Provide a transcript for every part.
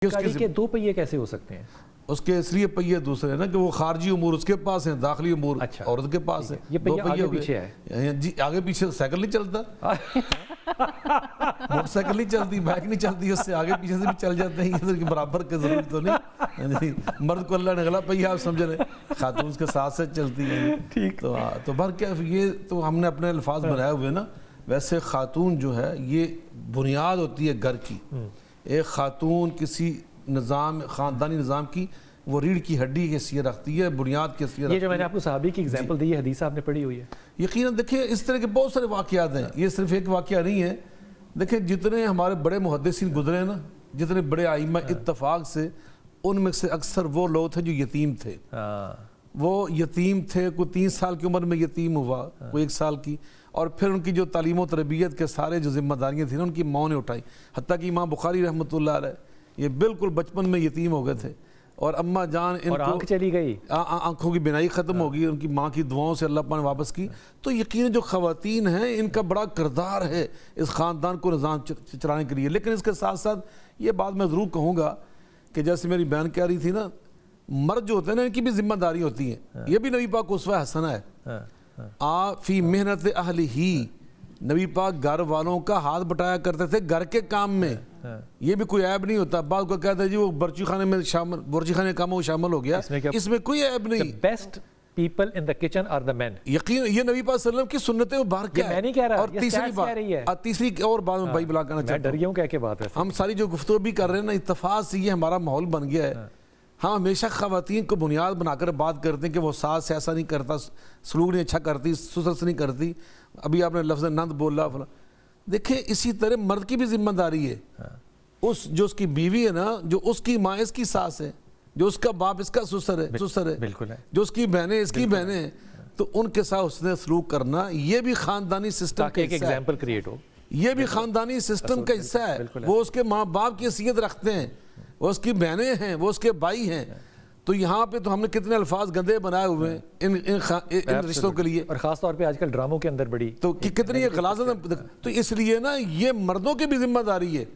गाड़ी के दो पहिए कैसे हो सकते हैं? उसके इसलिए पहिए दूसरे हैं ना कि वो खारजी उमूर उसके पास हैं, दाखिली उमूर अच्छा, औरत के पास है। ये पहिया आगे पीछे है जी, आगे पीछे साइकिल नहीं चलता मोटरसाइकिल नहीं चलती, बाइक नहीं चलती, उससे आगे पीछे से भी चल जाते हैं, इधर के बराबर की जरूरत तो नहीं। मर्द को अल्लाह ने गला पहिया आप समझ रहे, खातून उसके साथ साथ चलती है। ठीक तो भर क्या ये तो हमने अपने अल्फाज बनाए हुए ना। वैसे खातून जो है ये बुनियाद होती है घर की। एक खातून किसी निज़ाम ख़ानदानी निज़ाम की वो रीढ़ की हड्डी की हैसियत रखती है, बुनियाद की हैसियत। ये जो मैंने आपको सहाबी की एग्जांपल दी है, हदीस आपने पढ़ी हुई है। यकीनन देखिए इस तरह के बहुत सारे वाक़यात हैं, ये सिर्फ एक वाक़या नहीं है। देखिए जितने हमारे बड़े मुहद्दिसीन गुजरे हैं ना, जितने बड़े आइम्मा इत्तफाक से, उनमें से अक्सर वो लोग थे जो यतीम थे। वो यतीम थे, कोई 3 साल की उम्र में यतीम हुआ, कोई 1 साल की, और फिर उनकी जो तालीम व तरबियत के सारे जो जिम्मेदारियाँ थी ना उनकी माँ ने उठाई। हत्ता कि इमाम बुखारी रहमतुल्लाह अलैह ये बिल्कुल बचपन में यतीम हो गए थे, और अम्मा जान इनको और आंख चली गई, आंखों की बिनाई ख़त्म हो गई, उनकी माँ की दुआओं से अल्लाह पाक ने वापस की। तो यकीन जो ख़वातीन हैं इनका बड़ा किरदार है इस ख़ानदान को निज़ाम चलाने के लिए। लेकिन इसके साथ साथ ये बात मैं ज़रूर कहूँगा कि जैसे मेरी बहन कह रही थी ना, मर्द जो होते हैं ना इनकी भी जिम्मेदारी होती है। ये भी नबी पाक को उसवा हसना है। आ फी मेहनत अहली ही, नबी पाक घर वालों का हाथ बटाया करते थे घर के काम में। ये भी कोई ऐब नहीं होता। बात को कहते हैं जी वो बर्ची खाने में शामिल, बर्ची खाने कामों में शामिल हो गया, इसमें कोई ऐब नहीं। Best people in the kitchen are the men. यकीन ये नबी पाक सल्लल्लाहु अलैहि वसल्लम की सुन्नतें उभार के मैं नहीं कह रहा, और तीसरी और बात में भाई बुला करना चाहता हूं, डर गया हूं क्या बात है। हम सारी जो गुफ्तगू भी कर रहे हैं ना, इत्तफाक से ये हमारा माहौल बन गया है। हम हमेशा ख़वातीन को बुनियाद बनाकर बात करते हैं कि वो सास ऐसा नहीं करता, सलूक नहीं अच्छा करती, सुसस नहीं करती। अभी आपने लफ्ज़ नंद बोला फला। देखिए इसी तरह मर्द की भी जिम्मेदारी है। उस जो उसकी बीवी है ना, जो उसकी माँ इसकी सास है, जो उसका बाप इसका ससुर है, बिल्कुल है, जो उसकी बहनें इसकी बहनें हैं, तो उनके साथ उसने सलूक करना ये भी ख़ानदानी सिस्टम का एक एग्जाम्पल क्रिएट हो। ये भी ख़ानदानी सिस्टम का हिस्सा है। वो उसके माँ बाप की हैसियत रखते हैं, वो उसकी बहनें हैं, वो उसके भाई हैं। तो यहाँ पे तो हमने कितने अल्फाज गंदे बनाए हुए हैं इन रिश्तों के लिए, और ख़ास तौर पे आजकल ड्रामों के अंदर बड़ी तो कितनी गलाज़त। तो इसलिए ना ये मर्दों की भी जिम्मेदारी है,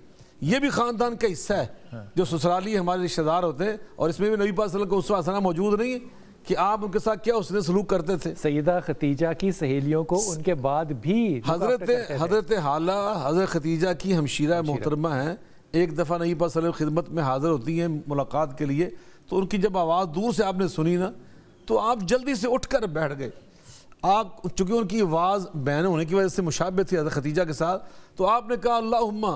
ये भी ख़ानदान का हिस्सा है। जो ससुराली हमारे रिश्तेदार होते हैं, और इसमें भी नबी पाक सल्लल्लाहु अलैहि वसल्लम का उसवा हसना मौजूद नहीं है कि आप उनके साथ क्या उसने सलूक करते थे। सैयदा खतीजा की सहेलियों को उनके बाद भी हज़रत हाला हज़रत खतीजा की हमशीरा मोहतरमा हैं। एक दफ़ा नबी पाक सल्लल्लाहु अलैहि वसल्लम खिदमत में हाज़िर होती हैं मुलाकात के लिए, तो उनकी जब आवाज़ दूर से आपने सुनी ना, तो आप जल्दी से उठ कर बैठ गए। आप चूँकि उनकी आवाज़ बहन होने की वजह से मुशाबह थी हज़रत खतीजा के साथ, तो आपने कहा अल्लाहुम्मा,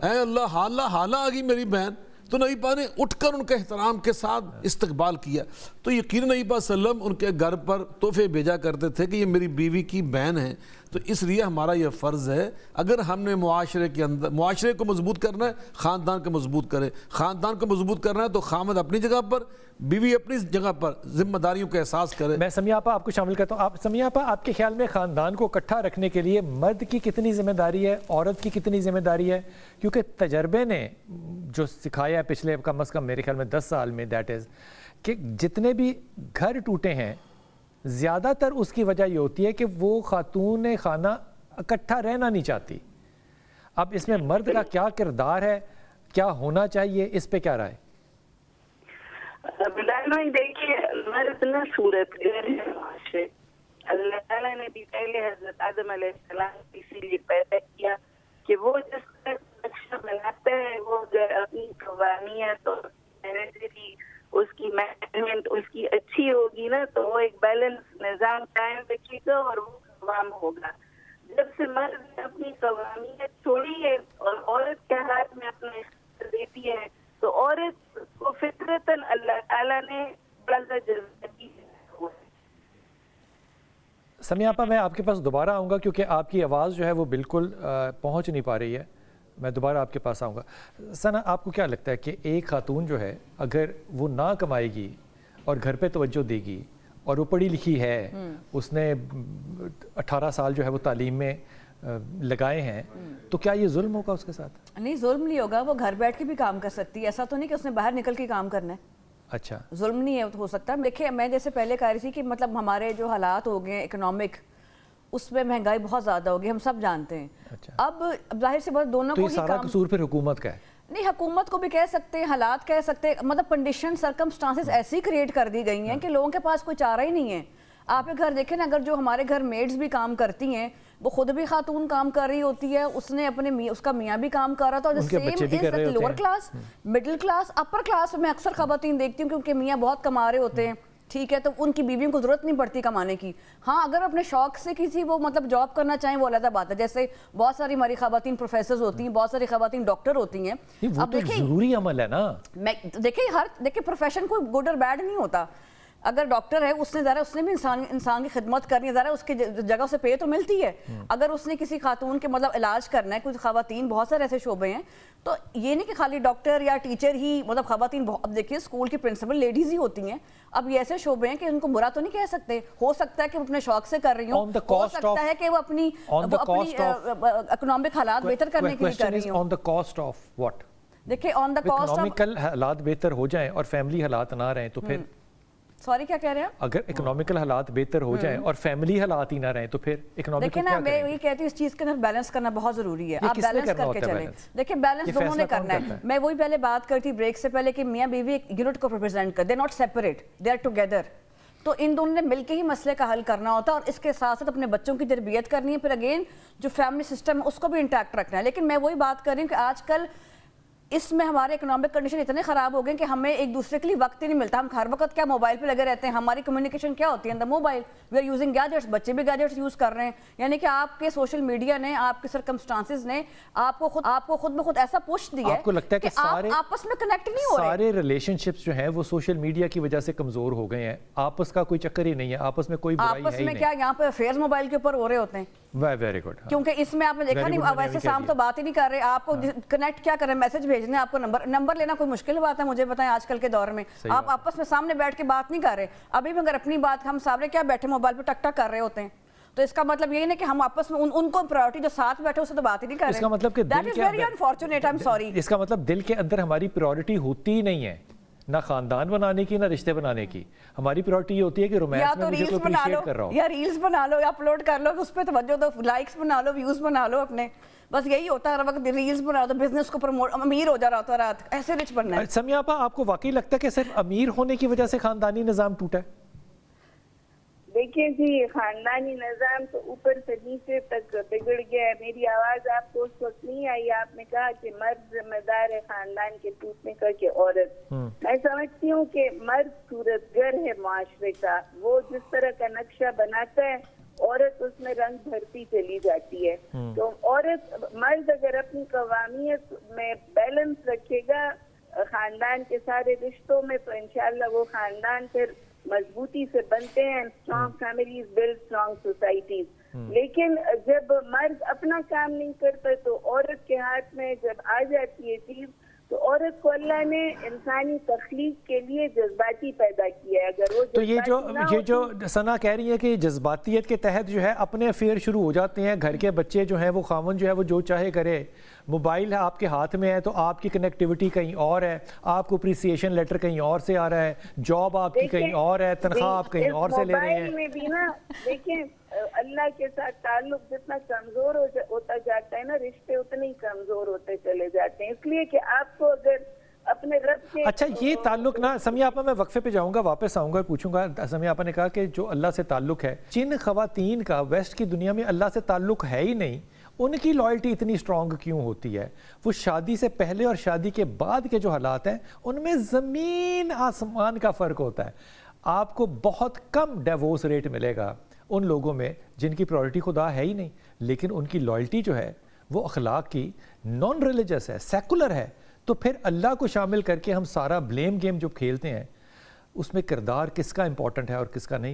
ऐ अल्लाह हाला आ गई मेरी बहन। तो नबी पाक ने उठकर उनके एहतराम के साथ इस्तकबाल किया। तो यकीन नबी पाक सल्लम उनके घर पर तोहफे भेजा करते थे कि ये मेरी बीवी की बहन है। तो इसलिए हमारा यह फ़र्ज़ है, अगर हमने मुआशरे के अंदर मुआशरे को मजबूत करना है, ख़ानदान को मजबूत करें। ख़ानदान को मजबूत करना है तो खामद अपनी जगह पर, बीवी अपनी जगह पर जिम्मेदारियों का एहसास करे। मैं समिया आपा आपको शामिल करता हूँ। आप समिया आपा, आपके ख्याल में ख़ानदान को इकट्ठा रखने के लिए मर्द की कितनी जिम्मेदारी है, औरत की कितनी जिम्मेदारी है? क्योंकि तजर्बे ने जो सिखाया है पिछले कम अज़ कम मेरे ख्याल में 10 साल में, दैट इज़ कि जितने भी घर टूटे हैं ज़्यादातर उसकी वजह ये होती है कि वो खातून खाना इकट्ठा रहना नहीं चाहती। अब इसमें मर्द का क्या किरदार है, क्या होना चाहिए, इस पे क्या राय? देखिए मर्द ना सूरत है, अल्लाह ताला ने भी पहले हज़रत आदम अलैहिस्सलाम इसीलिए पैदा किया कि वो जिस नक्शा बनाता है वो अपनी कवानियत और उसकी मैनेजमेंट उसकी अच्छी होगी ना, तो वो एक बैलेंस निज़ाम कायम रखेगा और वो कवाम होगा। जब से मर्द ने अपनी कवामियत छोड़ी है और औरत के हाथ में अपना इख्तियार देती है, तो औरत को फितरतन अल्लाह ताला ने बड़ा जज्बा दी है। समिया आपा, मैं आपके पास दोबारा आऊँगा क्योंकि आपकी आवाज़ जो है वो बिल्कुल पहुँच नहीं पा रही है। मैं दोबारा आपके पास आऊँगा। सना, आपको क्या लगता है कि एक खातून जो है अगर वो ना कमाएगी और घर पे तवज्जो देगी और वो पढ़ी लिखी है, उसने 18 साल जो है वो तालीम में लगाए हैं, तो क्या ये जुल्म होगा उसके साथ? नहीं, जुल्म नहीं होगा। वो घर बैठ के भी काम कर सकती है। ऐसा तो नहीं कि उसने बाहर निकल के काम करना है। अच्छा, जुल्म नहीं है हो सकता। देखिए मैं जैसे पहले कह रही थी कि मतलब हमारे जो हालात हो गए इकोनॉमिक, उसमें महंगाई बहुत ज़्यादा होगी, हम सब जानते हैं। अच्छा। अब जाहिर सी बात दोनों तो को ये ही सारा काम, कसूर फिर हुकूमत का है? نہیں حکومت کو بھی کہہ سکتے ہیں, حالات کہہ سکتے ہیں, مطلب کنڈیشن سرکمسٹانسز ایسی کریٹ کر دی گئی ہیں کہ لوگوں کے پاس کوئی چارہ ہی نہیں ہے. آپ کے گھر دیکھیں نا, اگر جو ہمارے گھر میڈز بھی کام کرتی ہیں, وہ خود بھی خاتون کام کر رہی ہوتی ہے, اس نے اپنے اس کا میاں بھی کام کر رہا تھا, اور same is lower class, middle class, upper class میں اکثر خواتین دیکھتی ہوں کہ ان کے میاں بہت کما رہے ہوتے ہیں, ٹھیک ہے, تو ان کی بیویوں کو ضرورت نہیں پڑتی کمانے کی. ہاں اگر اپنے شوق سے کسی وہ مطلب جاب کرنا چاہیں وہ علیحدہ بات ہے, جیسے بہت ساری ہماری خواتین پروفیسرز ہوتی ہیں, بہت ساری خواتین ڈاکٹر ہوتی ہیں. اب دیکھیں ضروری عمل ہے نا, دیکھیں پروفیشن کوئی گڈ اور بیڈ نہیں ہوتا. اگر ڈاکٹر ہے اس نے ذرا اس نے بھی انسان کی خدمت کرنی ہے, ذرا اس کی جگہ سے پے تو ملتی ہے. اگر اس نے کسی خاتون کے مطلب علاج کرنا ہے, کچھ خواتین بہت سارے ایسے شعبے ہیں, تو یہ نہیں کہ خالی ڈاکٹر یا ٹیچر ہی مطلب خواتین, اب دیکھیے اسکول کی پرنسپل لیڈیز ہی ہوتی ہیں. اب یہ ایسے شعبے ہیں کہ ان کو برا تو نہیں کہہ سکتے, ہو سکتا ہے کہ وہ اپنے شوق سے کر رہی ہوں, ہو سکتا ہے کہ وہ اپنی اکنامک حالات بہتر کرنے کے لیے کر رہی ہوں. on the cost of what? دیکھیں آن دا کاسٹ آف, اکنامیکل حالات بہتر ہو جائیں اور فیملی حالات نہ رہیں تو پھر, سوری کیا کہہ رہے ہیں, اگر اکنامیکل حالات بہتر ہو جائیں اور فیملی حالات ہی نہ رہیں تو پھر اکنامیکل دیکھیں نا, میں یہ کہتی ہوں اس چیز کے اندر بیلنس کرنا بہت ضروری ہے. آپ بیلنس کر کے چلیں. دیکھیں بیلنس دونوں نے کرنا ہے. میں وہی پہلے بات کرتی بریک سے پہلے کہ میاں بیوی ایک یونٹ کو ریپرزینٹ کر, they not separate, they are together. تو ان دونوں نے مل کے ہی مسئلے کا حل کرنا ہوتا ہے, اور اس کے ساتھ ساتھ اپنے بچوں کی تربیت کرنی ہے. پھر اگین جو فیملی سسٹم ہے اس کو بھی انٹیکٹ رکھنا ہے. لیکن میں وہی بات کر رہی ہوں کہ آج کل اس میں ہمارے اکنامک کنڈیشن اتنے خراب ہو گئے کہ ہمیں ایک دوسرے کے لیے وقت ہی نہیں ملتا. ہم ہر وقت کیا موبائل پہ لگے رہتے ہیں. ہماری کمیونیکیشن کیا ہوتی ہے, the mobile, we are using gadgets, بچے بھی گیجٹس یوز کر رہے ہیں. یعنی کہ آپ کے سوشل میڈیا نے, آپ کے سرکمسٹانسز نے آپ کو خود بخود ایسا پوش دیا ہے, آپ کو لگتا ہے کہ آپ آپس میں کنیکٹ نہیں ہو رہے. سارے ریلیشن شپس جو ہیں وہ سوشل میڈیا کی وجہ سے کمزور ہو گئے ہیں. آپس کا کوئی چکر ہی نہیں ہے, آپس میں کوئی برائی ہے ہی نہیں. آپس میں کیا یہاں پہ افیئرز موبائل کے اوپر ہو رہے ہوتے ہیں. Very good. کیونکہ اس میں آپ نے دیکھا نہیں, ویسے شام تو بات ہی نہیں کر رہے, آپ کو کنیکٹ کیا کریں, میسج بھیجنے, آپ کو نمبر لینا کوئی مشکل بات ہے, مجھے بتائیں آج کل کے دور میں آپ آپس میں سامنے بیٹھ کے بات نہیں کر رہے. ابھی بھی اگر اپنی بات ہم سامنے کیا بیٹھے موبائل پہ ٹک ٹک کر رہے ہوتے ہیں, تو اس کا مطلب یہی نہیں کہ ہم آپس میں ان کو پرائورٹی جو ساتھ بیٹھے اس سے تو بات ہی نہیں کر رہے. اس کا مطلب کہ that is very unfortunate, I am sorry. اس کا مطلب دل کے اندر ہماری پرائورٹی ہوتی ہی نہیں ہے, نہ خاندان بنانے کی نہ رشتے بنانے کی. ہماری پرائورٹی یہ ہوتی ہے کہ رومانس میں مجھے کوئی اپریشیٹ کر رہا ہو, یا ریلز بنا لو, یا اپلوڈ کر لو, اس پہ توجہ دو, لائکس بنا لو, ویوز بنا لو اپنے, بس یہی ہوتا ہے. ہر وقت ریلز بنا دو, بزنس کو پروموٹ, امیر ہو جا رہا ہوتا رات, ایسے رچ بننا ہے. سمیہ آپا, آپ کو واقعی لگتا ہے کہ صرف امیر ہونے کی وجہ سے خاندانی نظام ٹوٹا ہے؟ دیکھیں جی, خاندانی نظام تو اوپر سے نیچے تک بگڑ گیا ہے. میری آواز آپ کو اس وقت نہیں آئی, آپ نے کہا کہ مرد ذمہ دار ہے خاندان کے ٹوٹنے کا کہ عورت. میں سمجھتی ہوں کہ مرد صورتگر ہے معاشرے کا, وہ جس طرح کا نقشہ بناتا ہے عورت اس میں رنگ بھرتی چلی جاتی ہے. تو مرد اگر اپنی قوامیت میں بیلنس رکھے گا خاندان کے سارے رشتوں میں, تو انشاءاللہ وہ خاندان پھر مضبوطی سے بنتے ہیں. Strong families build strong societies. لیکن جب مرد اپنا کام نہیں کرتا تو عورت کے ہاتھ میں جب آ جاتی ہے چیز, تو عورت کو اللہ نے انسانی تخلیق کے لیے جذباتی پیدا کیا ہے. اگر وہ تو یہ جو ثنا کہہ رہی ہے کہ جذباتیت کے تحت جو ہے اپنے افیئر شروع ہو جاتے ہیں, گھر کے بچے جو ہیں وہ خاوند جو ہے وہ جو چاہے کرے, موبائل ہے آپ کے ہاتھ میں ہے تو آپ کی کنیکٹیوٹی کہیں اور ہے, آپ کو اپریسیشن لیٹر کہیں اور سے آ رہا ہے, جاب آپ کی کہیں اور ہے, تنخواہ آپ کہیں اور سے لے رہے ہیں. موبائل میں بھی نا دیکھیں اللہ کے ساتھ تعلق جتنا کمزور ہوتا جاتا ہے نا, رشتے اتنے ہی کمزور ہوتے چلے جاتے ہیں. اس لیے کہ آپ کو اگر اپنے رب کے, اچھا یہ تعلق نا, سمیہ آپا میں وقفے پہ جاؤں گا, واپس آؤں گا اور پوچھوں گا. سمیہ آپا نے کہا کہ جو اللہ سے تعلق ہے, جن خواتین کا ویسٹ کی دنیا میں اللہ سے تعلق ہے ہی نہیں, ان کی لائلٹی اتنی سٹرونگ کیوں ہوتی ہے؟ وہ شادی سے پہلے اور شادی کے بعد کے جو حالات ہیں ان میں زمین آسمان کا فرق ہوتا ہے. آپ کو بہت کم ڈیورس ریٹ ملے گا ان لوگوں میں جن کی پرائورٹی خدا ہے ہی نہیں, لیکن ان کی لائلٹی جو ہے وہ اخلاق کی نان ریلیجس ہے, سیکولر ہے. تو پھر اللہ کو شامل کر کے ہم سارا بلیم گیم جو کھیلتے ہیں اس میں کردار کس کا امپورٹنٹ ہے اور کس کا نہیں.